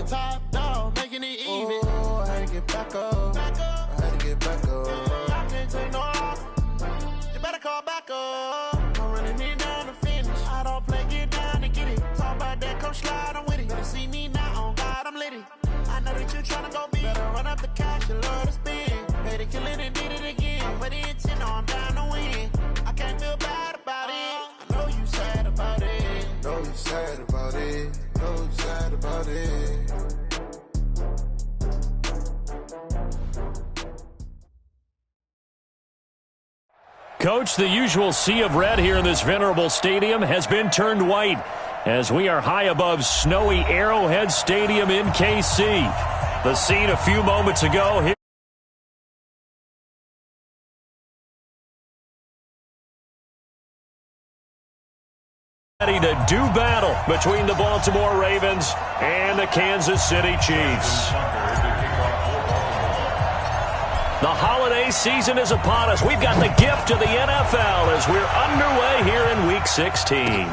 nigga top dog, making it even. Oh, I had to get back up. I had to get back up. I can't take no loss. You better call back up. I'm running it down to finish. I don't play, get down to get it. Talk about that, come slide, I'm with it. Better see me now, on God, I'm litty. I know that you tryna go big. Better run up the cash, you love to spend. Pay to kill it and did it again. But the intent, I'm down to win. I can't feel bad about it. I know you sad about it. Know you sad about it. Know you sad about it. Coach, the usual sea of red here in this venerable stadium has been turned white as we are high above snowy Arrowhead Stadium in KC. The scene a few moments ago here. Ready to do battle between the Baltimore Ravens and the Kansas City Chiefs. The holiday season is upon us. We've got the gift of the NFL as we're underway here in Week 16.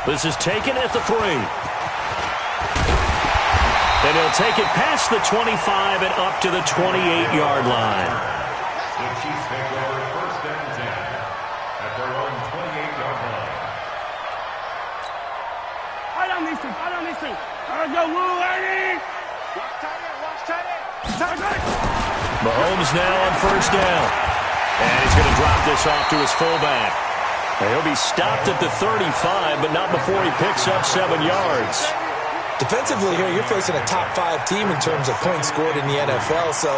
This is taken at the 3. And he'll take it past the 25 and up to the 28-yard line. The Chiefs take over first and 10 at their own 28-yard line. Right on these two. Right on these two. All right, go, Lou, lady. Watch tight end. Watch tight end. Tight end. Mahomes now on first down. And he's going to drop this off to his fullback. And he'll be stopped at the 35, but not before he picks up 7 yards. Defensively here, you're facing a top-5 team in terms of points scored in the NFL. So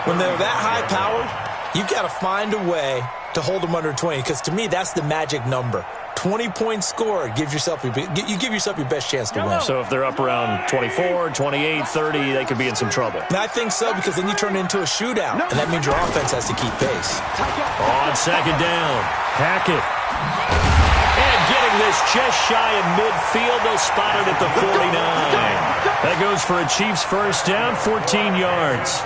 when they're that high-powered, you've got to find a way to hold them under 20. Because to me, that's the magic number. 20 points scored, you give yourself your best chance to win. So if they're up around 24, 28, 30, they could be in some trouble. And I think so, because then you turn it into a shootout, and that means your offense has to keep pace. On second down, Hackett. And getting this just shy of midfield, they'll spot it at the 49. That goes for a Chiefs first down, 14 yards.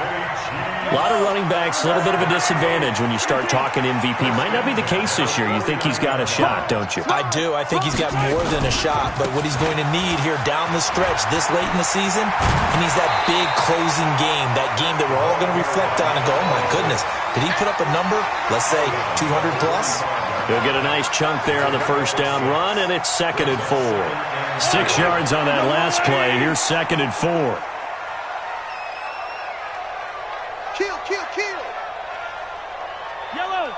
A lot of running backs, a little bit of a disadvantage when you start talking MVP. Might not be the case this year. You think he's got a shot, don't you? I do. I think he's got more than a shot. But what he's going to need here down the stretch this late in the season, he needs that big closing game, that game that we're all going to reflect on and go, oh, my goodness, did he put up a number, let's say 200 plus? He'll get a nice chunk there on the first down run, and it's 2nd and 4. 6 yards on that last play. Here's 2nd and 4. Kill, kill, kill. Yellow.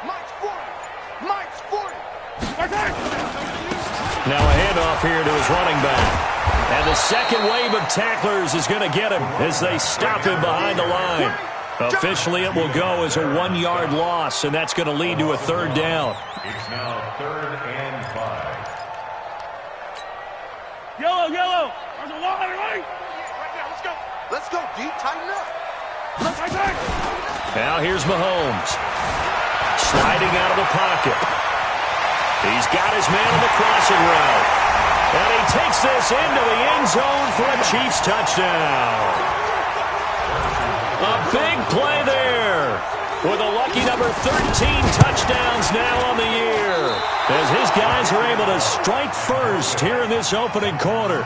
Mike's 40. Mike's 40. Now a handoff here to his running back. And the second wave of tacklers is going to get him as they stop him behind the line. Officially, it will go as a 1-yard loss, and that's going to lead to a 3rd down. It's now 3rd and 5. Yellow, yellow. There's a wall right. Right now, let's go. Let's go, D. Tighten up. Right. Now here's Mahomes. Sliding out of the pocket. He's got his man on the crossing route. And he takes this into the end zone for a Chiefs touchdown. A big play there with a lucky number 13 touchdowns now on the year as his guys are able to strike first here in this opening quarter.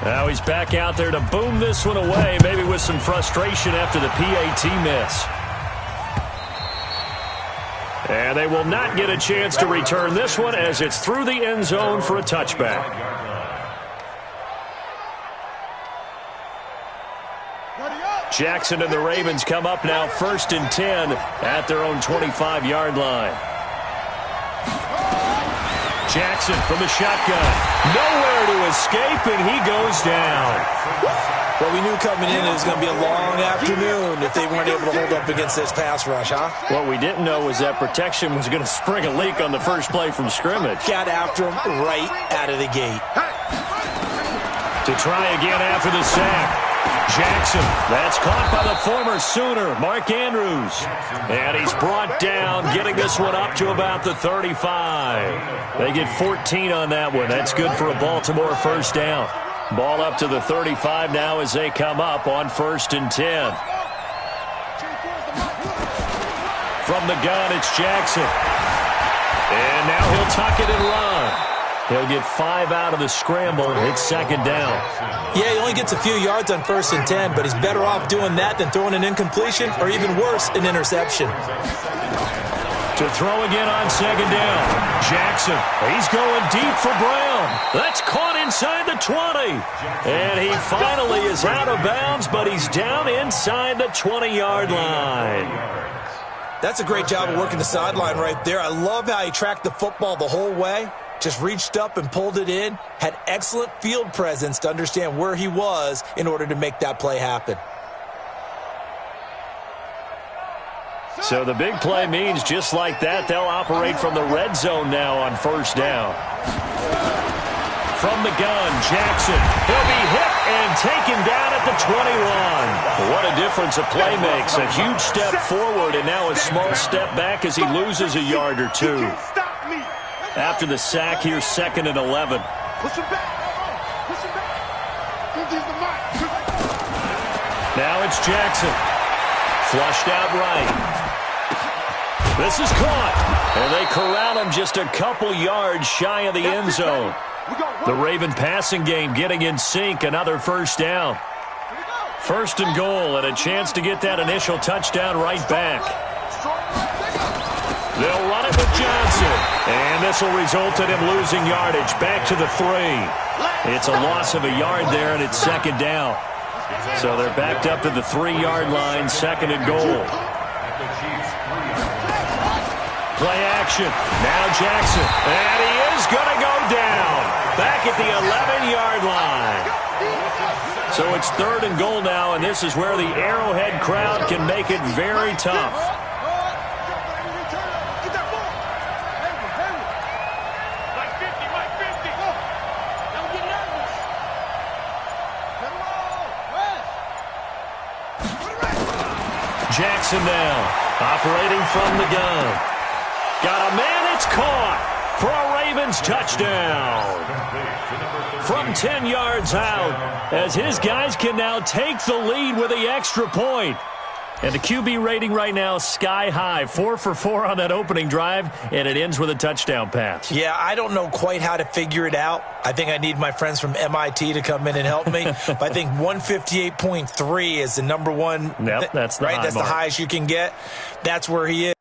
Now he's back out there to boom this one away, maybe with some frustration after the PAT miss. And they will not get a chance to return this one as it's through the end zone for a touchback. Jackson and the Ravens come up now 1st and 10 at their own 25-yard line. Jackson from the shotgun. Nowhere to escape, and he goes down. Well, we knew coming in it was going to be a long afternoon if they weren't able to hold up against this pass rush, huh? What we didn't know was that protection was going to spring a leak on the first play from scrimmage. Got after him right out of the gate. To try again after the sack. Jackson, that's caught by the former Sooner, Mark Andrews. And he's brought down, getting this one up to about the 35. They get 14 on that one. That's good for a Baltimore first down. Ball up to the 35 now as they come up on 1st and 10. From the gun, it's Jackson. And now he'll tuck it and run. He'll get 5 out of the scramble. It's second down. Yeah, he only gets a few yards on 1st and 10, but he's better off doing that than throwing an incompletion or even worse, an interception. To throw again on second down. Jackson, he's going deep for Brown. That's caught inside the 20. And he finally is out of bounds, but he's down inside the 20-yard line. That's a great job of working the sideline right there. I love how he tracked the football the whole way. Just reached up and pulled it in. Had excellent field presence to understand where he was in order to make that play happen. So the big play means just like that, they'll operate from the red zone now on 1st down. From the gun, Jackson. He'll be hit and taken down at the 21. What a difference a play makes. A huge step forward and now a small step back as he loses a yard or two. After the sack, here's 2nd and 11. Push him back. Push him back. Now it's Jackson. Flushed out right. This is caught. And they corral him just a couple yards shy of the end zone. The Raven passing game getting in sync. Another 1st down. 1st and goal and a chance to get that initial touchdown right back. They'll run it with Johnson. And this will result in him losing yardage back to the 3. It's a loss of a yard there, and it's 2nd down. So they're backed up to the 3-yard line, 2nd and goal. Play action. Now Jackson. And he is going to go down. Back at the 11-yard line. So it's 3rd and goal now, and this is where the Arrowhead crowd can make it very tough. Jackson now, operating from the gun. Got a man, it's caught for a Ravens touchdown. From 10 yards out, as his guys can now take the lead with the extra point. And the QB rating right now, sky high. 4 for 4 on that opening drive, and it ends with a touchdown pass. Yeah, I don't know quite how to figure it out. I think I need my friends from MIT to come in and help me. But I think 158.3 is the number one. Yep, that's the right. High That's mark. the highest you can get. That's where he is.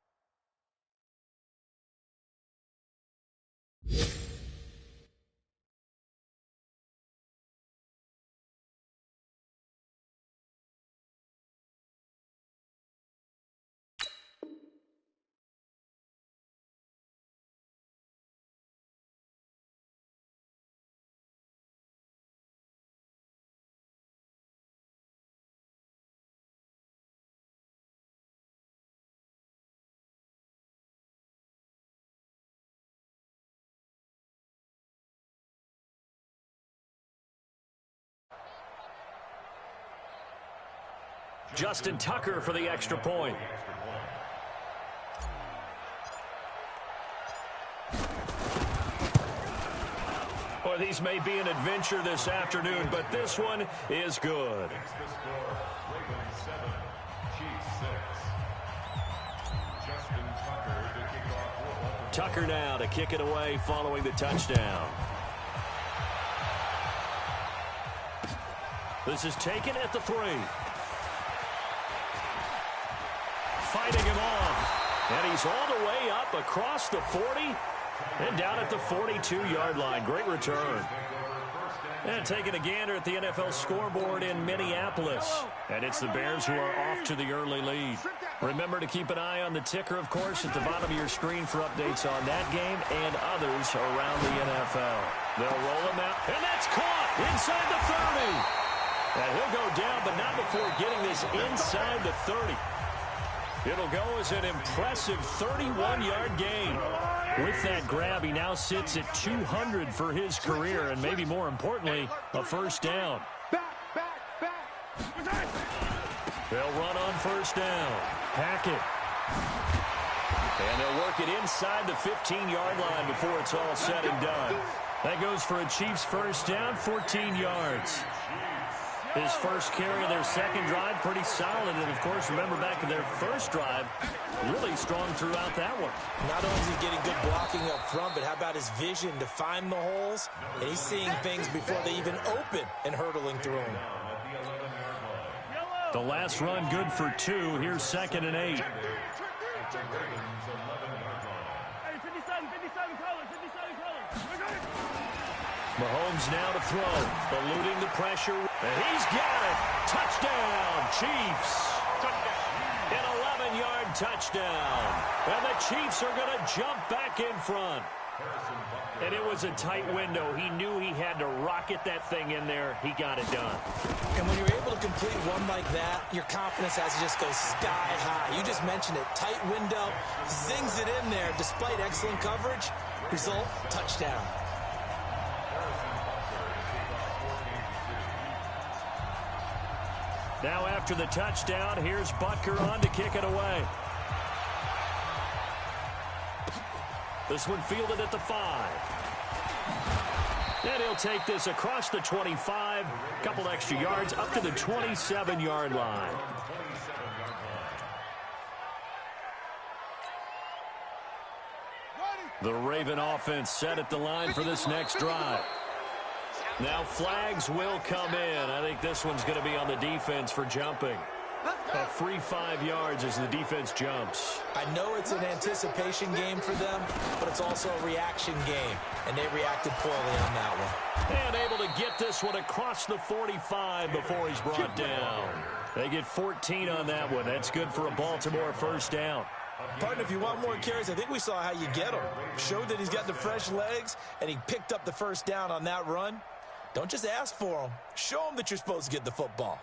Justin Tucker for the extra point. Boy, these may be an adventure this afternoon, but this one is good. Tucker now to kick it away following the touchdown. This is taken at the 3. Fighting him off. And he's all the way up across the 40 and down at the 42-yard line. Great return. And taking a gander at the NFL scoreboard in Minneapolis. And it's the Bears who are off to the early lead. Remember to keep an eye on the ticker, of course, at the bottom of your screen for updates on that game and others around the NFL. They'll roll him out, and that's caught inside the 30. And he'll go down, but not before getting this inside the 30. It'll go as an impressive 31-yard gain. With that grab, he now sits at 200 for his career, and maybe more importantly, a 1st down. They'll run on 1st down. Hackett. And they'll work it inside the 15-yard line before it's all said and done. That goes for a Chiefs 1st down, 14 yards. His first carry of their second drive, pretty solid. And, of course, remember back in their first drive, really strong throughout that one. Not only is he getting good blocking up front, but how about his vision to find the holes? And he's seeing things before they even open and hurtling through them. The last run good for 2. Here's 2nd and 8. Hey, 57 colors, 57 colors. Mahomes now to throw, eluding the pressure, and he's got it. Touchdown, Chiefs. An 11-yard touchdown. And the Chiefs are going to jump back in front. And it was a tight window. He knew he had to rocket that thing in there. He got it done. And when you're able to complete one like that, your confidence has to just go sky high. You just mentioned it. Tight window, zings it in there despite excellent coverage. Result, touchdown. Now after the touchdown, here's Butker on to kick it away. This one fielded at the 5. And he'll take this across the 25, couple extra yards, up to the 27-yard line. The Raven offense set at the line for this next drive. Now flags will come in. I think this one's going to be on the defense for jumping. A free 5 yards as the defense jumps. I know it's an anticipation game for them, but it's also a reaction game, and they reacted poorly on that one. And able to get this one across the 45 before he's brought down. They get 14 on that one. That's good for a Baltimore first down. Partner, if you want more carries, I think we saw how you get them. Showed that he's got the fresh legs, and he picked up the first down on that run. Don't just ask for them. Show them that you're supposed to get the football.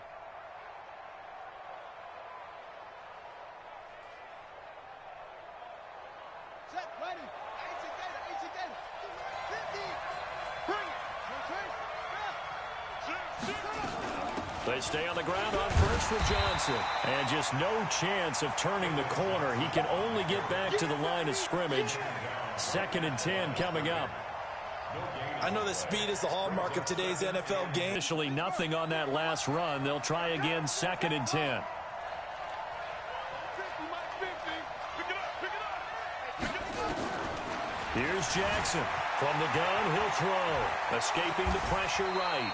They stay on the ground on first for Johnson. And just no chance of turning the corner. He can only get back to the line of scrimmage. 2nd and 10 coming up. I know that speed is the hallmark of today's NFL game. Initially nothing on that last run. They'll try again 2nd and 10. Here's Jackson. From the gun, he'll throw. Escaping the pressure right.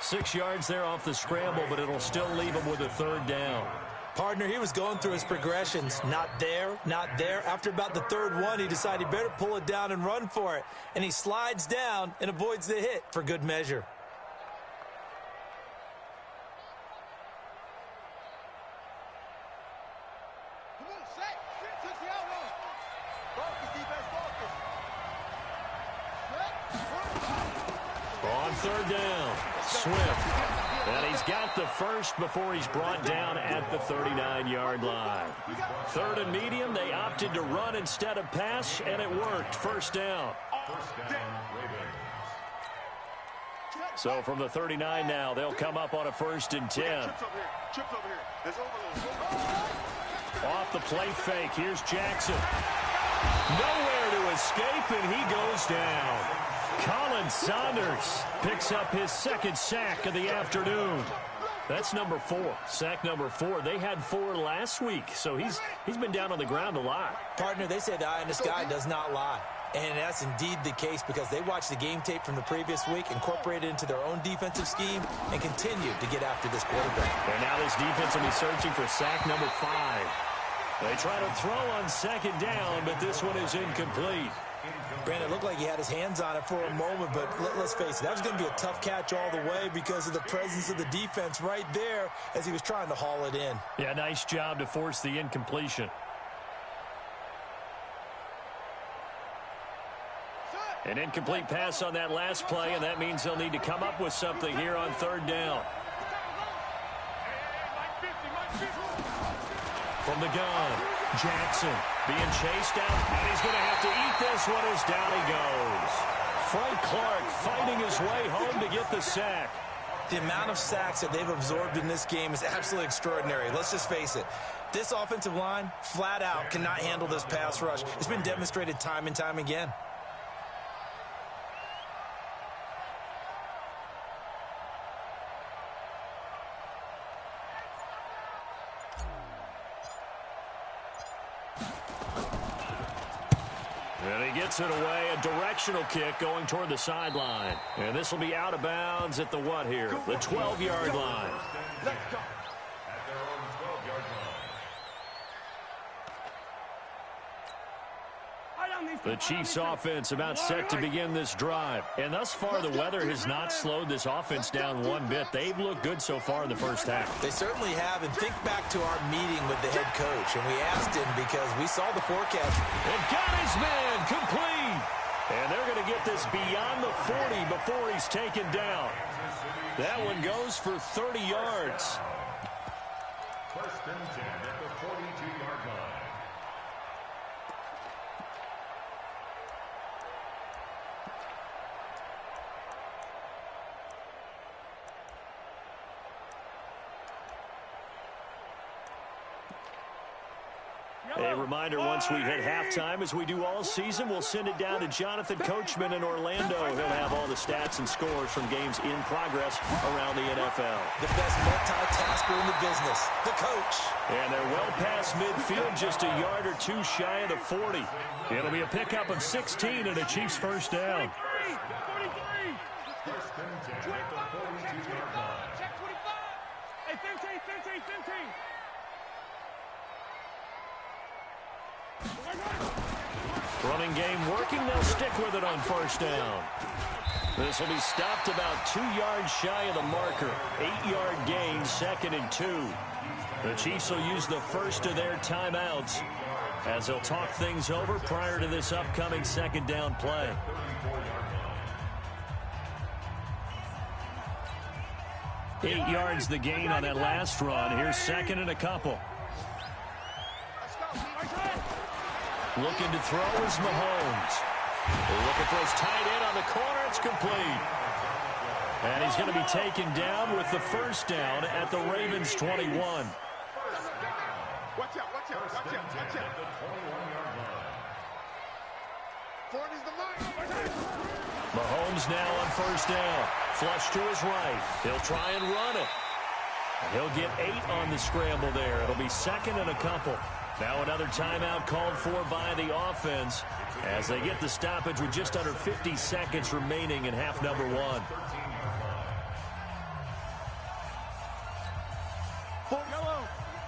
6 yards there off the scramble, but it'll still leave him with a 3rd down. Partner, he was going through his progressions. Not there, not there. After about the 3rd one, he decided he better pull it down and run for it. And he slides down and avoids the hit for good measure. On 3rd down, Swift. And he's got the first before he's brought down at the 39-yard line. 3rd and medium, they opted to run instead of pass, and it worked. 1st down. So from the 39 now, they'll come up on a 1st and 10. Off the play fake, here's Jackson. Nowhere to escape, and he goes down. Colin Saunders picks up his 2nd sack of the afternoon. That's number 4, sack number 4. They had 4 last week, so he's been down on the ground a lot. Partner, they say the eye in the sky does not lie. And that's indeed the case because they watched the game tape from the previous week, incorporated it into their own defensive scheme, and continued to get after this quarterback. And now this defense will be searching for sack number 5. They try to throw on 2nd down, but this one is incomplete. Brandon, it looked like he had his hands on it for a moment, but let's face it, that was going to be a tough catch all the way because of the presence of the defense right there as he was trying to haul it in. Yeah, nice job to force the incompletion. An incomplete pass on that last play, and that means they'll need to come up with something here on 3rd down. From the gun, Jackson being chased out, and he's going to have to eat this one as down he goes. Frank Clark fighting his way home to get the sack. The amount of sacks that they've absorbed in this game is absolutely extraordinary. Let's just face it. This offensive line, flat out, cannot handle this pass rush. It's been demonstrated time and time again. And he gets it away, a directional kick going toward the sideline. And this will be out of bounds at the what here? The 12-yard line. Let's go. At their own 12-yard line. The Chiefs offense about set to begin this drive. And thus far, the weather has not slowed this offense down one bit. They've looked good so far in the first half. They certainly have. And think back to our meeting with the head coach. And we asked him because we saw the forecast. And got his man complete. And they're going to get this beyond the 40 before he's taken down. That one goes for 30 yards. First and 10 at the 42-yard line. A reminder, once we hit halftime, as we do all season, we'll send it down to Jonathan Coachman in Orlando. He'll have all the stats and scores from games in progress around the NFL. The best multitasker in the business, the coach. And they're well past midfield, just a yard or two shy of the 40. It'll be a pickup of 16 and a Chiefs first down. 43. First and 10 at the 42-yard line. Check 25. Hey, 15. Running game working. They'll stick with it on first down. This will be stopped about 2 yards shy of the marker. 8-yard gain, 2nd and 2. The Chiefs will use the first of their timeouts as they'll talk things over prior to this upcoming second down play. Eight yards the gain on that last run. Here's second and a couple. Looking to throw is Mahomes. Looking for his tight end on the corner. It's complete. And he's going to be taken down with the first down at the Ravens' 21. Watch out. Ford is the mark. Mahomes now on first down. Flush to his right. He'll try and run it. And he'll get 8 on the scramble there. It'll be second and a couple. Now another timeout called for by the offense as they get the stoppage with just under 50 seconds remaining in half number 1. Yellow.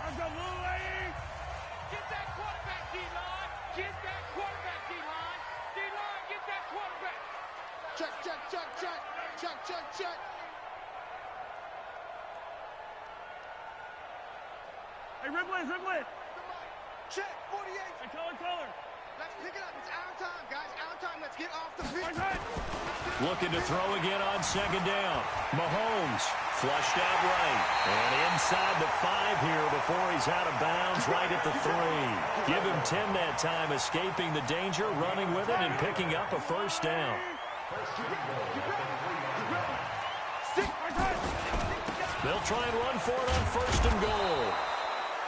I've got Lou lady. Get that quarterback, D-line. Get that quarterback, D-line. D-line, get that quarterback. Check. Hey, Ribley. Check, 48. Hey, color. Let's pick it up. It's our time, guys. Our time. Let's get off the pitch. Looking to throw again on second down. Mahomes flushed out right. And inside the 5 here before he's out of bounds right at the 3. Give him 10 that time, escaping the danger, running with it, and picking up a first down. They'll try and run for it on first and goal.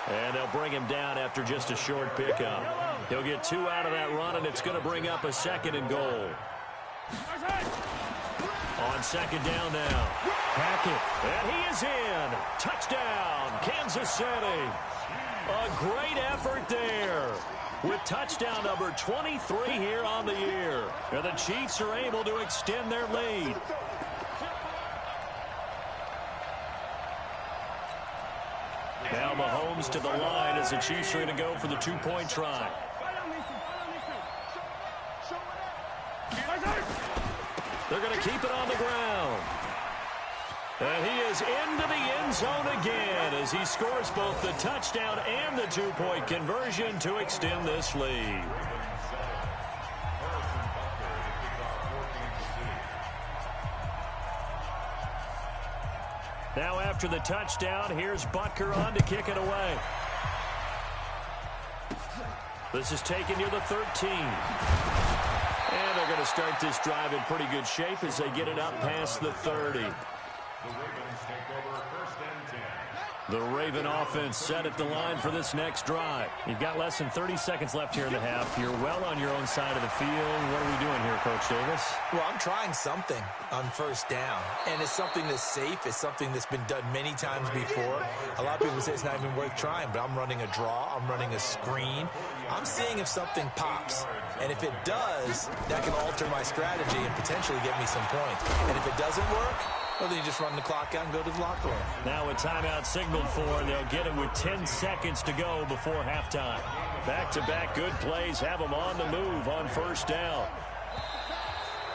And they'll bring him down after just a short pickup. He'll get 2 out of that run, and it's going to bring up a second and goal. On second down now. Hackett, and he is in. Touchdown, Kansas City. A great effort there with touchdown number 23 here on the year. And the Chiefs are able to extend their lead. Now Mahomes to the line as the Chiefs are going to go for the 2-point try. They're going to keep it on the ground. And he is into the end zone again as he scores both the touchdown and the 2-point conversion to extend this lead. Now after the touchdown, here's Butker on to kick it away. This is taken near the 13. And they're going to start this drive in pretty good shape as they get it up past the 30. The Ravens take over first and 10. The Raven offense set at the line for this next drive. You've got less than 30 seconds left here in the half. You're well on your own side of the field. What are we doing here, Coach Davis? Well, I'm trying something on first down, and it's something that's safe. It's something that's been done many times before. A lot of people say it's not even worth trying, but I'm running a draw. I'm running a screen. I'm seeing if something pops, and if it does, that can alter my strategy and potentially get me some points. And if it doesn't work, well, then you just run the clock out and go to the locker room. Now a timeout signaled for, and they'll get him with 10 seconds to go before halftime. Back-to-back good plays have them on the move on first down.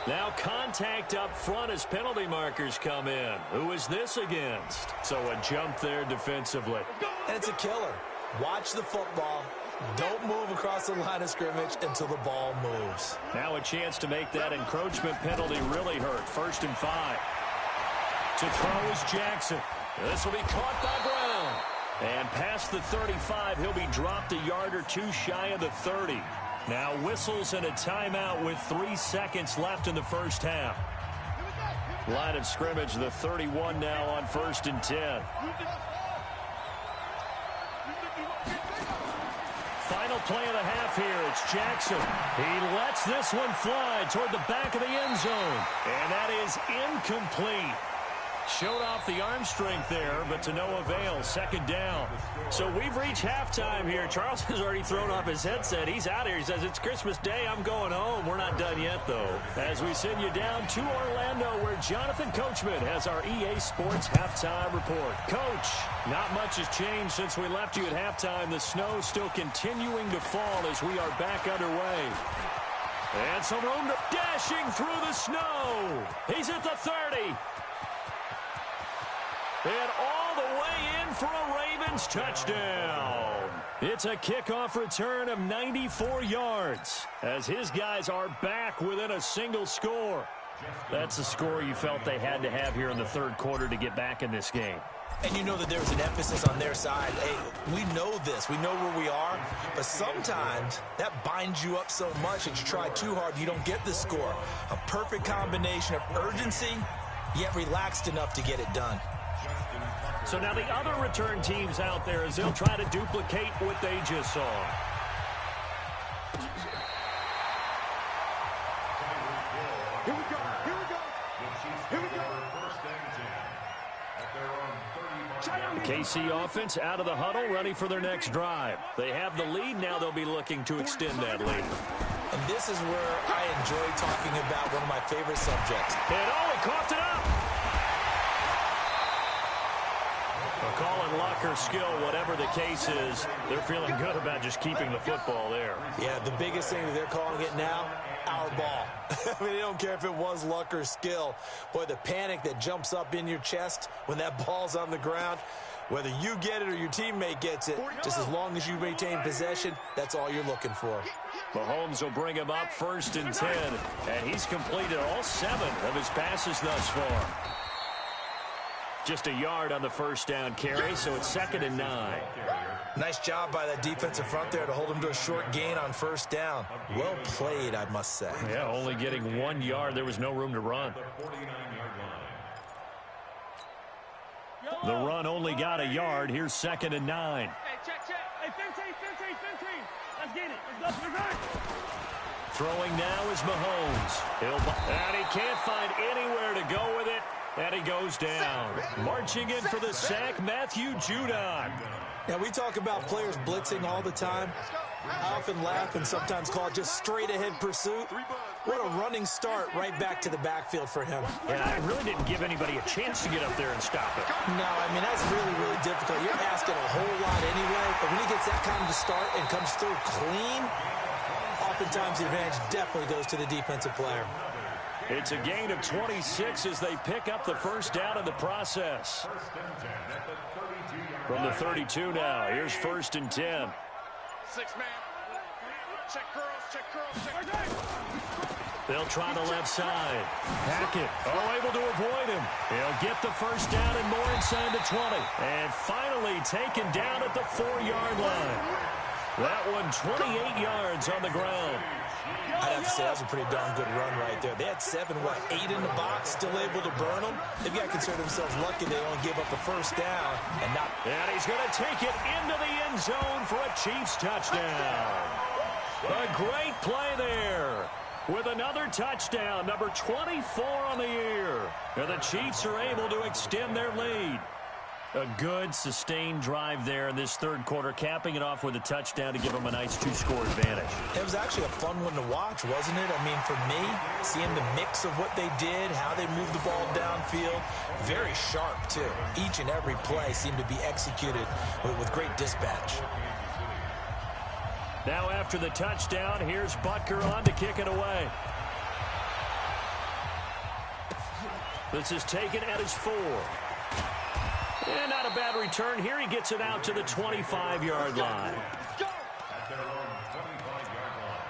Now contact up front as penalty markers come in. Who is this against? So a jump there defensively. And it's a killer. Watch the football. Don't move across the line of scrimmage until the ball moves. Now a chance to make that encroachment penalty really hurt. 1st and 5. To throw is Jackson. This will be caught by Brown. And past the 35, he'll be dropped a yard or two shy of the 30. Now whistles and a timeout with 3 seconds left in the first half. Line of scrimmage, the 31 now on 1st and 10. Final play of the half here. It's Jackson. He lets this one fly toward the back of the end zone. And that is incomplete. Showed off the arm strength there, but to no avail. 2nd down. So we've reached halftime here. Charles has already thrown off his headset. He's out here. He says, it's Christmas Day. I'm going home. We're not done yet, though. As we send you down to Orlando, where Jonathan Coachman has our EA Sports halftime report. Coach, not much has changed since we left you at halftime. The snow still continuing to fall as we are back underway. And some room to dashing through the snow. He's at the 30. And all the way in for a Ravens touchdown. It's a kickoff return of 94 yards as his guys are back within a single score. That's the score you felt they had to have here in the 3rd quarter to get back in this game. And you know that there was an emphasis on their side. Hey, we know this. We know where we are. But sometimes that binds you up so much that you try too hard, you don't get the score. A perfect combination of urgency, yet relaxed enough to get it done. So now the other return teams out there as they'll try to duplicate what they just saw. Here we go. Here we go. Here we go. The KC offense out of the huddle, ready for their next drive. They have the lead. Now they'll be looking to extend that lead. And this is where I enjoy talking about one of my favorite subjects. And he coughed it up. Calling luck or skill, whatever the case is, they're feeling good about just keeping the football there. Yeah, the biggest thing that they're calling it now, our ball. I mean, they don't care if it was luck or skill. Boy, the panic that jumps up in your chest when that ball's on the ground, whether you get it or your teammate gets it, just as long as you maintain possession, that's all you're looking for. Mahomes will bring him up 1st and 10, and he's completed all 7 of his passes thus far. Just a yard on the 1st down carry, so it's 2nd and 9. Nice job by that defensive front there to hold him to a short gain on 1st down. Well played, I must say. Yeah, only getting 1 yard. There was no room to run. The run only got a yard. Here's 2nd and 9. Hey, check. Hey, 15. Let's get it. Let's go. Throwing now is Mahomes. And he can't find anywhere to go with it. And he goes down. Marching in for the sack, Matthew Judon. Now, we talk about players blitzing all the time. I often laugh and sometimes call it just straight-ahead pursuit. What a running start right back to the backfield for him. Yeah, I really didn't give anybody a chance to get up there and stop it. No, I mean, that's really, really difficult. You're asking a whole lot anyway, but when he gets that kind of a start and comes through clean, oftentimes the advantage definitely goes to the defensive player. It's a gain of 26 as they pick up the 1st down in the process. From the 32 now, here's 1st and 10. 6-man. Check curls. They'll try the left side. Hackett, able to avoid him. He'll get the 1st down and more inside the 20. And finally taken down at the 4-yard line. That one 28 yards on the ground. I'd have to say that was a pretty darn good run right there. They had 8 in the box, still able to burn them. They've got to consider themselves lucky they only gave up the first down. And he's going to take it into the end zone for a Chiefs touchdown. A great play there. With another touchdown, number 24 on the year. And the Chiefs are able to extend their lead. A good, sustained drive there in this third quarter, capping it off with a touchdown to give them a nice 2-score advantage. It was actually a fun one to watch, wasn't it? I mean, for me, seeing the mix of what they did, how they moved the ball downfield, very sharp, too. Each and every play seemed to be executed with great dispatch. Now after the touchdown, here's Butker on to kick it away. This is taken at his 4. And not a bad return here. He gets it out to the 25-yard line. At their own 25-yard line.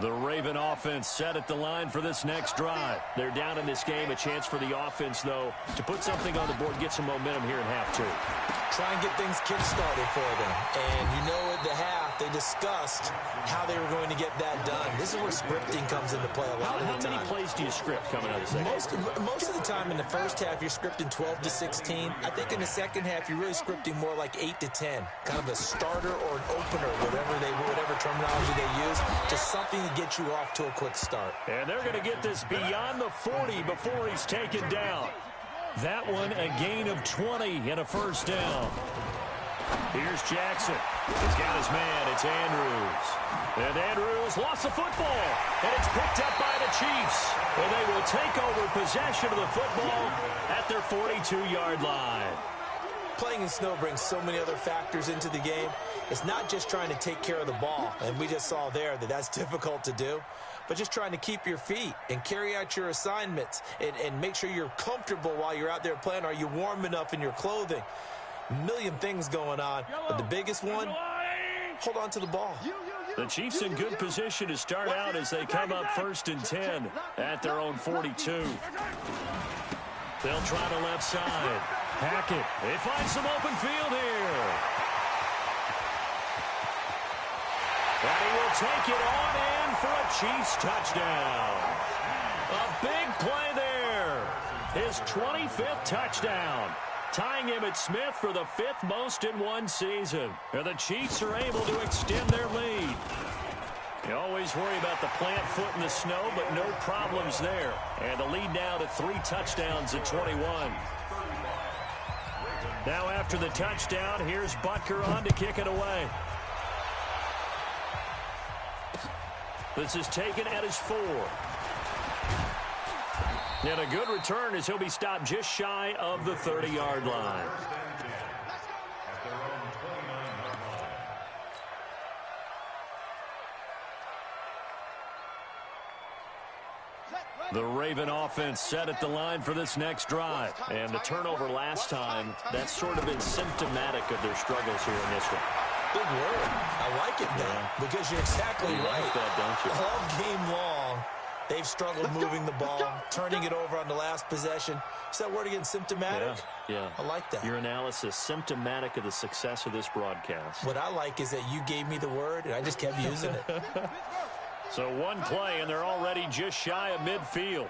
The Raven offense set at the line for this next drive. They're down in this game. A chance for the offense, though, to put something on the board, get some momentum here in half 2. Try and get things kick-started for them. And you know at the half, they discussed how they were going to get that done. This is where scripting comes into play a lot of the time. How many plays do you script coming out of the second? Most of the time in the first half, you're scripting 12 to 16. I think in the second half, you're really scripting more like 8 to 10. Kind of a starter or an opener, whatever terminology they use. Just something to get you off to a quick start. And they're going to get this beyond the 40 before he's taken down. That one a gain of 20 and a first down. Here's Jackson. He's got his man. It's Andrews. And Andrews lost the football. And it's picked up by the Chiefs. And they will take over possession of the football at their 42-yard line. Playing in snow brings so many other factors into the game. It's not just trying to take care of the ball, and we just saw there that that's difficult to do, but just trying to keep your feet and carry out your assignments and make sure you're comfortable while you're out there playing. Are you warm enough in your clothing? A million things going on, but the biggest one, hold on to the ball. The Chiefs in good position to start out as they come up 1st and 10 at their own 42. They'll try the left side. Hackett, they find some open field here. And he will take it on in for a Chiefs touchdown. A big play there. His 25th touchdown. Tying him at Smith for the 5th most in one season. And the Chiefs are able to extend their lead. You always worry about the plant foot in the snow, but no problems there. And the lead now to 3 touchdowns at 21. Now after the touchdown, here's Butker on to kick it away. This is taken at his 4. And a good return as he'll be stopped just shy of the 30-yard line. The Raven offense set at the line for this next drive. And the turnover last time, that's sort of been symptomatic of their struggles here in this one. Good word. I like it, though, because you're exactly right. Like that, don't you? All game long, they've struggled moving the ball, turning it over on the last possession. Is that word again, symptomatic? Yeah. I like that. Your analysis, symptomatic of the success of this broadcast. What I like is that you gave me the word, and I just kept using it. So one play, and they're already just shy of midfield.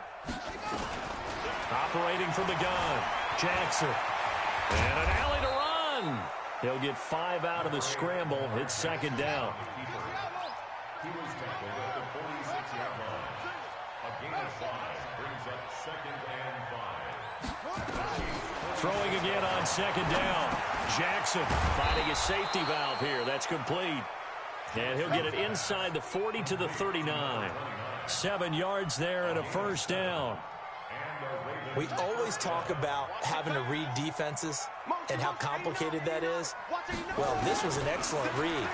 Operating from the gun, Jackson. And an alley to run. He'll get 5 out of the scramble. It's 2nd down. He was tackled at the 46-yard line. A gain of 5 brings up 2nd and 5. Throwing again on 2nd down. Jackson finding a safety valve here. That's complete. And he'll get it inside the 40 to the 39. 7 yards there and a first down. We always talk about having to read defenses and how complicated that is. Well, this was an excellent read.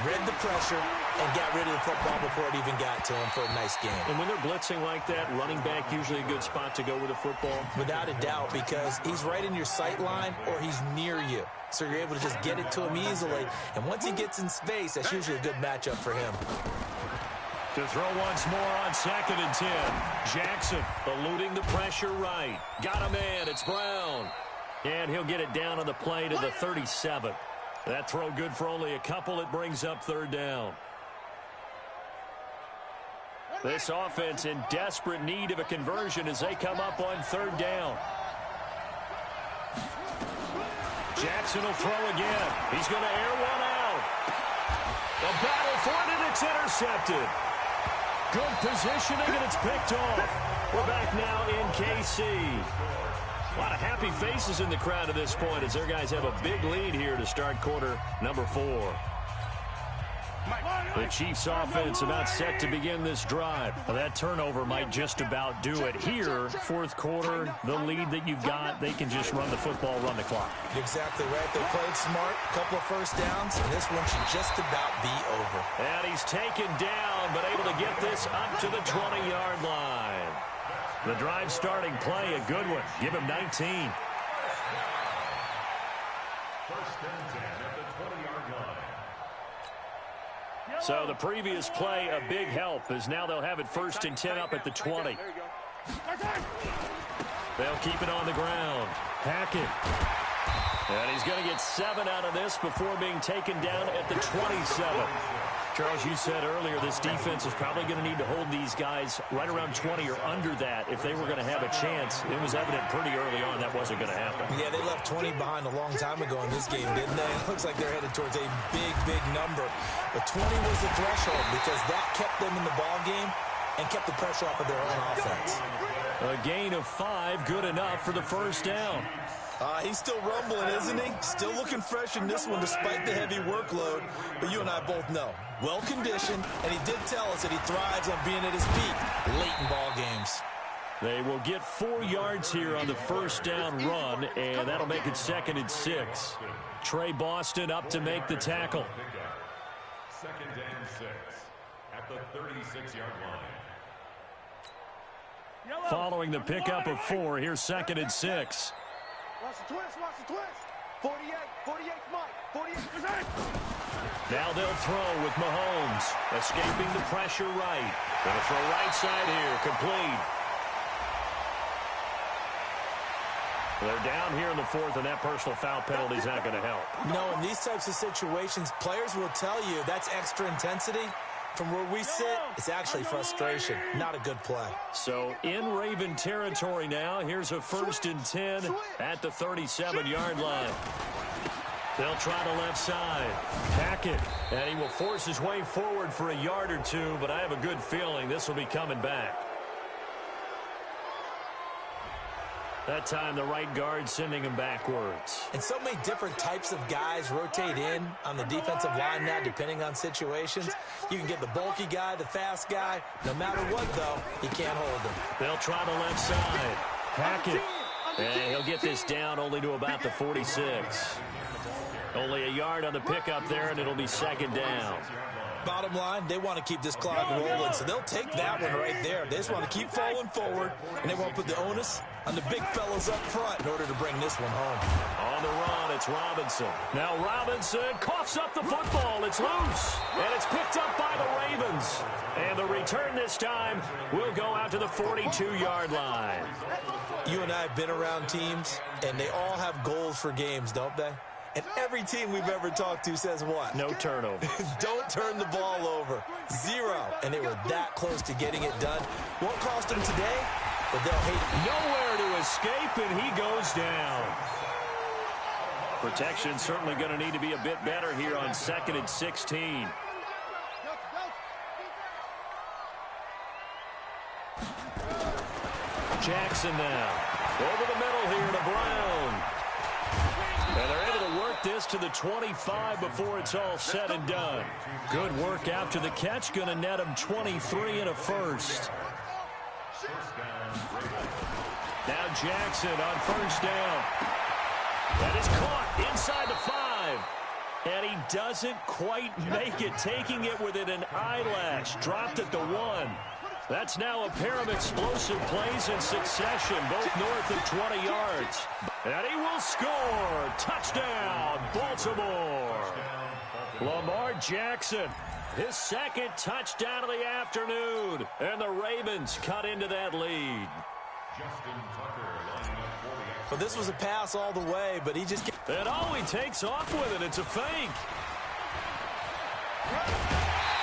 Read the pressure and got rid of the football before it even got to him for a nice game. And when they're blitzing like that, running back usually a good spot to go with the football? Without a doubt, because he's right in your sight line or he's near you. So you're able to just get it to him easily. And once he gets in space, that's usually a good matchup for him. To throw once more on 2nd and 10. Jackson eluding the pressure right. Got a man. It's Brown. And he'll get it down on the play to the 37. That throw good for only a couple. It brings up 3rd down. This offense in desperate need of a conversion as they come up on 3rd down. Jackson will throw again. He's going to air one out. A battle for it, and it's intercepted. Good positioning, and it's picked off. We're back now in KC. A lot of happy faces in the crowd at this point as their guys have a big lead here to start quarter number 4. The Chiefs offense about set to begin this drive. Well, that turnover might just about do it. Here, 4th quarter, the lead that you've got, they can just run the football, run the clock. Exactly right. They played smart, couple of first downs, and this one should just about be over. And he's taken down, but able to get this up to the 20-yard line. The drive starting play, a good one. Give him 19. 1st and 10 at the 20-yard line. So the previous play, a big help, as now they'll have it 1st and 10 up at the 20. They'll keep it on the ground. Hackett. And he's going to get 7 out of this before being taken down at the 27. Charles, you said earlier this defense is probably going to need to hold these guys right around 20 or under that if they were going to have a chance. It was evident pretty early on that wasn't going to happen. Yeah, they left 20 behind a long time ago in this game, didn't they? It looks like they're headed towards a big, big number. But 20 was the threshold because that kept them in the ball game and kept the pressure off of their own offense. A gain of 5, good enough for the 1st down. He's still rumbling, isn't he? Still looking fresh in this one despite the heavy workload. But you and I both know, well-conditioned, and he did tell us that he thrives on being at his peak late in ball games. They will get 4 yards here on the 1st down run, and that'll make it 2nd and 6. Trey Boston up to make the tackle. 2nd and 6 at the 36-yard line. Following the pickup of 4, here's 2nd and 6. Watch the twist, watch the twist. 48, Mike, 48. Now they'll throw with Mahomes, escaping the pressure right. Going to throw right side here, complete. They're down here in the 4th, and that personal foul penalty is not going to help. No, in these types of situations, players will tell you that's extra intensity. From where we sit, it's actually frustration. Not a good play. So in Raven territory now. Here's a 1st and 10 at the 37-yard line. They'll try the left side. Hackett, and he will force his way forward for a yard or 2, but I have a good feeling this will be coming back. That time, the right guard sending him backwards. And so many different types of guys rotate in on the defensive line now, depending on situations. You can get the bulky guy, the fast guy. No matter what, though, you can't hold him. They'll try the left side. Hackett. And he'll get this down only to about the 46. Only a yard on the pickup there, and it'll be 2nd down. Bottom line, they want to keep this clock rolling, so they'll take that one right there. They just want to keep falling forward, and they want to put the onus on the big fellas up front in order to bring this one home. On the run, it's Robinson. Now Robinson coughs up the football. It's loose, and it's picked up by the Ravens. And the return this time will go out to the 42-yard line. You and I have been around teams, and they all have goals for games, don't they? And every team we've ever talked to says what? No turnover. Don't turn the ball over. 0. And they were that close to getting it done. Won't cost them today, but they'll hate it. Nowhere to escape, and he goes down. Protection certainly going to need to be a bit better here on 2nd and 16. Jackson now. Over the middle here to Brown. And they're able to work this to the 25 before it's all said and done. Good work after the catch. Going to net him 23 and a 1st. Now Jackson on 1st down. That is caught inside the 5. And he doesn't quite make it, taking it within an eyelash. Dropped at the 1. That's now a pair of explosive plays in succession, both north of 20 yards. And he will score. Touchdown, Baltimore. Lamar Jackson His second touchdown of the afternoon. And the Ravens cut into that lead. Well, this was a pass all the way, but he just... And he takes off with it. It's a fake.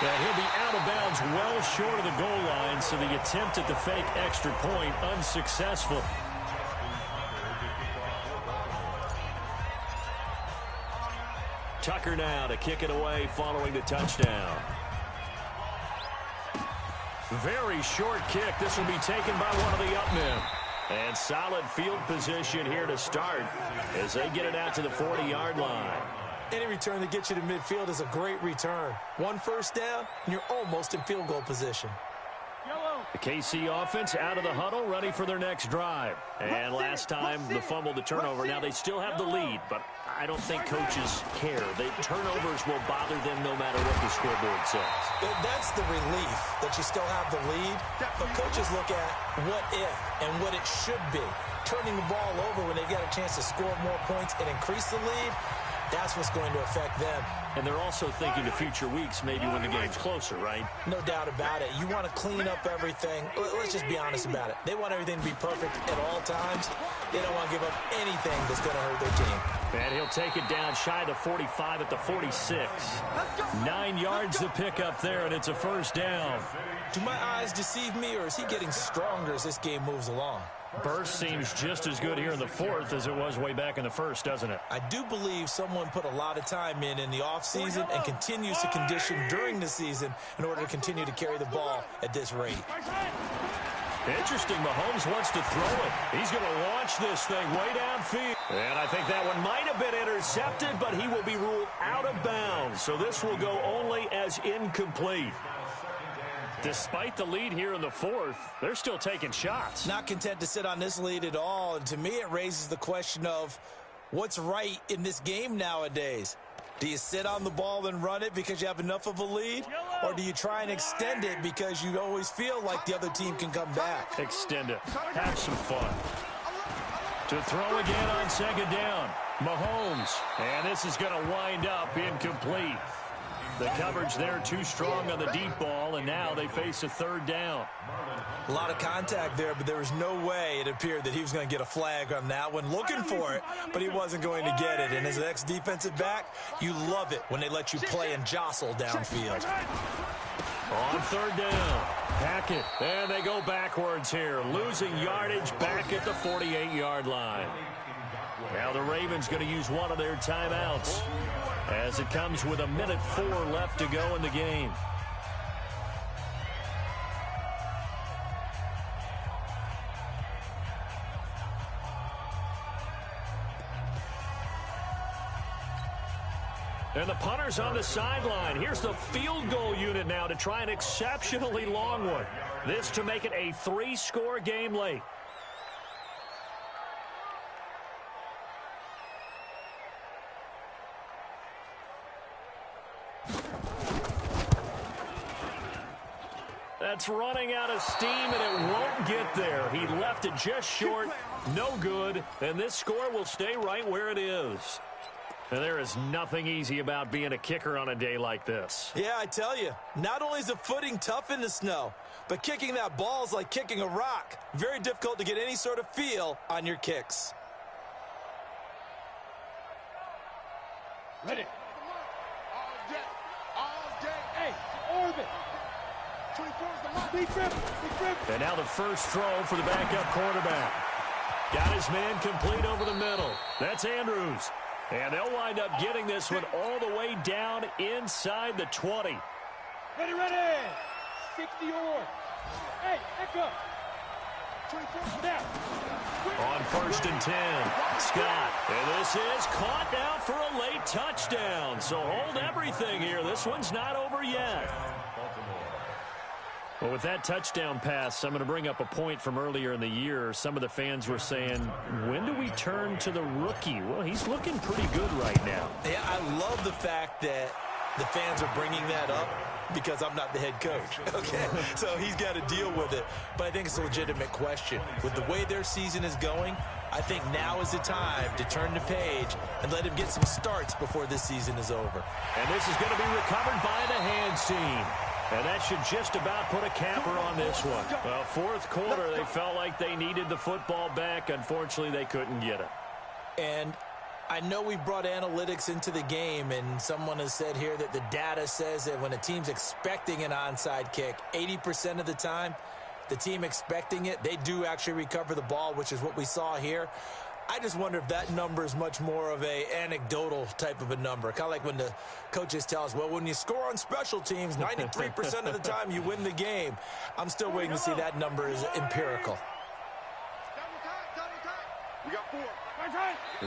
And he'll be out of bounds well short of the goal line, so the attempt at the fake extra point unsuccessful. Tucker now to kick it away following the touchdown. Very short kick. This will be taken by one of the up men. And solid field position here to start as they get it out to the 40-yard line. Any return that gets you to midfield is a great return. One first down, and you're almost in field goal position. The KC offense out of the huddle, ready for their next drive. And last time, the fumble, the turnover. Now they still have the lead, but I don't think coaches care. The turnovers will bother them no matter what the scoreboard says. That's the relief that you still have the lead. But coaches look at what if and what it should be. Turning the ball over when they get a chance to score more points and increase the lead, that's what's going to affect them. And they're also thinking to future weeks, maybe when the game's closer, right? No doubt about it. You want to clean up everything. Let's just be honest about it. They want everything to be perfect at all times. They don't want to give up anything that's going to hurt their team. And he'll take it down shy of the 45 at the 46. 9 yards to pick up there, and it's a first down. Do my eyes deceive me, or is he getting stronger as this game moves along? Burst seems just as good here in the fourth as it was way back in the first, doesn't it? I do believe someone put a lot of time in the offseason and continues to condition during the season in order to continue to carry the ball at this rate. Interesting, Mahomes wants to throw it. He's going to launch this thing way downfield. And I think that one might have been intercepted, but he will be ruled out of bounds. So this will go only as incomplete. Despite the lead here in the fourth, they're still taking shots. Not content to sit on this lead at all. And to me, it raises the question of what's right in this game nowadays. Do you sit on the ball and run it because you have enough of a lead? Or do you try and extend it because you always feel like the other team can come back? Extend it. Have some fun. To throw again on second down. Mahomes. And this is going to wind up incomplete. The coverage there too strong on the deep ball, and now they face a third down. A lot of contact there, but there was no way it appeared that he was going to get a flag on that one. Looking for it, but he wasn't going to get it. And as an ex-defensive back, you love it when they let you play and jostle downfield. On third down, Hackett, and they go backwards here, losing yardage back at the 48-yard line. Now the Ravens going to use one of their timeouts as it comes with 1:04 left to go in the game. And the punter's on the sideline. Here's the field goal unit now to try an exceptionally long one. This to make it a 3-score game late. That's running out of steam, and it won't get there. He left it just short, no good, and this score will stay right where it is. And there is nothing easy about being a kicker on a day like this. Yeah, I tell you, not only is the footing tough in the snow, but kicking that ball is like kicking a rock. Very difficult to get any sort of feel on your kicks. Ready. All day. Hey, orbit. 24 is the line. Big grip. And now the first throw for the backup quarterback. Got his man complete over the middle. That's Andrews. And they'll wind up getting this one all the way down inside the 20. Ready. 60 or. Hey, back up. 24 now. On 1st and 10, Scott. And this is caught now for a late touchdown. So hold everything here. This one's not over yet. Well, with that touchdown pass, I'm going to bring up a point from earlier in the year. Some of the fans were saying, when do we turn to the rookie? Well, he's looking pretty good right now. Yeah, I love the fact that the fans are bringing that up because I'm not the head coach. Okay, so he's got to deal with it. But I think it's a legitimate question. With the way their season is going, I think now is the time to turn the page and let him get some starts before this season is over. And this is going to be recovered by the hands team. And that should just about put a capper on this one. Well, fourth quarter, they felt like they needed the football back. Unfortunately, they couldn't get it. And I know we brought analytics into the game, and someone has said here that the data says that when a team's expecting an onside kick, 80% of the time, the team expecting it, they do actually recover the ball, which is what we saw here. I just wonder if that number is much more of a anecdotal type of a number. Kind of like when the coaches tell us, well, when you score on special teams, 93% of the time you win the game. I'm still waiting to see that number is empirical. We got 4.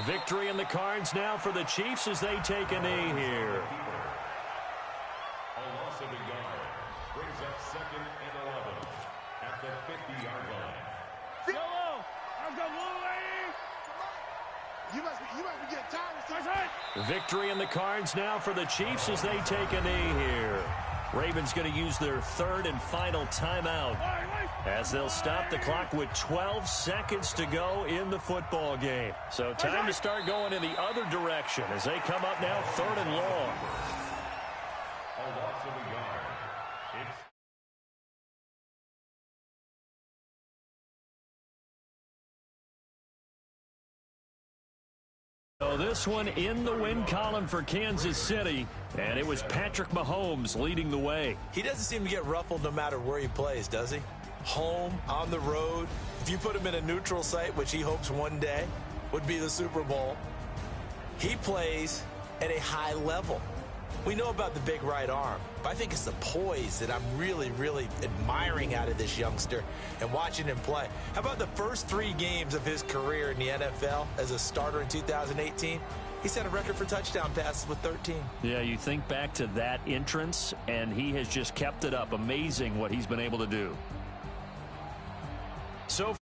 Victory in the cards now for the Chiefs as they take a knee here. A loss of a yard brings up 2nd and 11 at the 50-yard line. Yellow. I've got little lady. You must be getting tired. Victory in the cards now for the Chiefs as they take a knee here. Ravens going to use their 3rd and final timeout as they'll stop the clock with 12 seconds to go in the football game. So time to start going in the other direction as they come up now 3rd and long. A loss of a yard. It's So this one in the win column for Kansas City, and it was Patrick Mahomes leading the way. He doesn't seem to get ruffled no matter where he plays, does he? Home, on the road. If you put him in a neutral site, which he hopes one day would be the Super Bowl, he plays at a high level. We know about the big right arm, but I think it's the poise that I'm really, really admiring out of this youngster and watching him play. How about the first 3 games of his career in the NFL as a starter in 2018? He set a record for touchdown passes with 13. Yeah, you think back to that entrance, and he has just kept it up. Amazing what he's been able to do. So